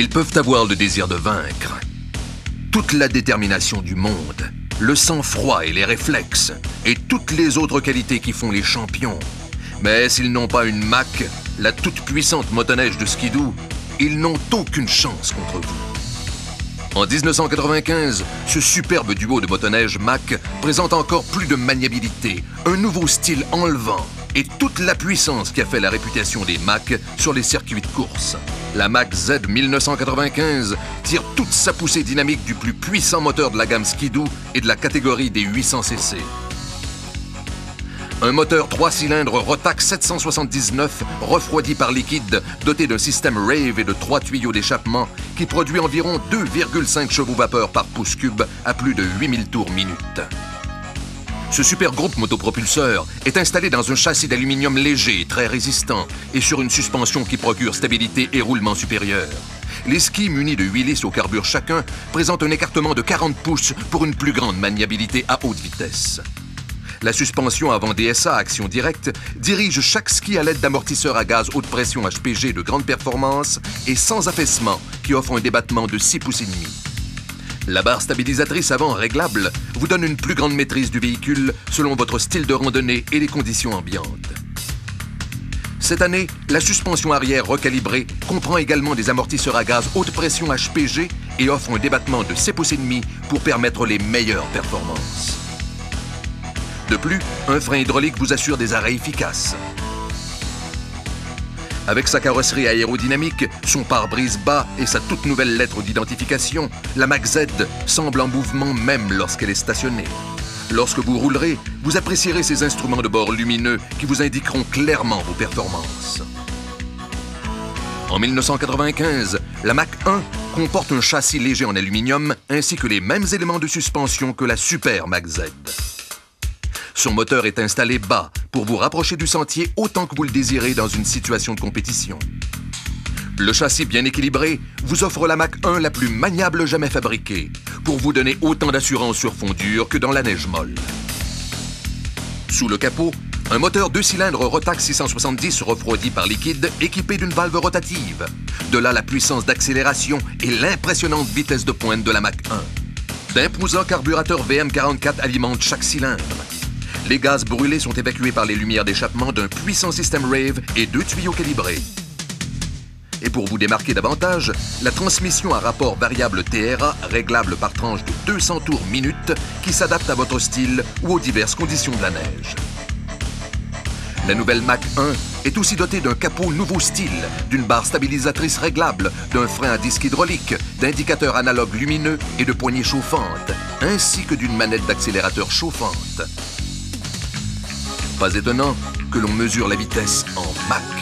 Ils peuvent avoir le désir de vaincre, toute la détermination du monde, le sang-froid et les réflexes, et toutes les autres qualités qui font les champions. Mais s'ils n'ont pas une Mack, la toute-puissante motoneige de Skidoo, ils n'ont aucune chance contre vous. En 1995, ce superbe duo de motoneige Mack présente encore plus de maniabilité, un nouveau style enlevant et toute la puissance qui a fait la réputation des Mack sur les circuits de course. La Mack Z 1995 tire toute sa poussée dynamique du plus puissant moteur de la gamme Skidoo et de la catégorie des 800 cc. Un moteur 3 cylindres Rotax 779 refroidi par liquide, doté d'un système Rave et de 3 tuyaux d'échappement qui produit environ 2,5 chevaux vapeur par pouce cube à plus de 8000 tours minute. Ce super groupe motopropulseur est installé dans un châssis d'aluminium léger, très résistant, et sur une suspension qui procure stabilité et roulement supérieur. Les skis munis de 8 lisses au carbure chacun présentent un écartement de 40 pouces pour une plus grande maniabilité à haute vitesse. La suspension avant DSA action directe dirige chaque ski à l'aide d'amortisseurs à gaz haute pression HPG de grande performance et sans affaissement qui offre un débattement de 6 pouces et demi. La barre stabilisatrice avant réglable vous donne une plus grande maîtrise du véhicule selon votre style de randonnée et les conditions ambiantes. Cette année, la suspension arrière recalibrée comprend également des amortisseurs à gaz haute pression HPG et offre un débattement de 6 pouces et demi pour permettre les meilleures performances. De plus, un frein hydraulique vous assure des arrêts efficaces. Avec sa carrosserie aérodynamique, son pare-brise bas et sa toute nouvelle lettre d'identification, la Mack Z semble en mouvement même lorsqu'elle est stationnée. Lorsque vous roulerez, vous apprécierez ces instruments de bord lumineux qui vous indiqueront clairement vos performances. En 1995, la Mack 1 comporte un châssis léger en aluminium ainsi que les mêmes éléments de suspension que la super Mack Z. Son moteur est installé bas pour vous rapprocher du sentier autant que vous le désirez dans une situation de compétition. Le châssis bien équilibré vous offre la Mack 1 la plus maniable jamais fabriquée pour vous donner autant d'assurance sur fond dur que dans la neige molle. Sous le capot, un moteur 2 cylindres Rotax 670 refroidi par liquide équipé d'une valve rotative. De là la puissance d'accélération et l'impressionnante vitesse de pointe de la Mack 1. D'imposants carburateurs VM44 alimentent chaque cylindre. Les gaz brûlés sont évacués par les lumières d'échappement d'un puissant système Rave et 2 tuyaux calibrés. Et pour vous démarquer davantage, la transmission à rapport variable TRA réglable par tranche de 200 tours minute qui s'adapte à votre style ou aux diverses conditions de la neige. La nouvelle Mack 1 est aussi dotée d'un capot nouveau style, d'une barre stabilisatrice réglable, d'un frein à disque hydraulique, d'indicateurs analogues lumineux et de poignées chauffantes, ainsi que d'une manette d'accélérateur chauffante. Pas étonnant que l'on mesure la vitesse en Mack.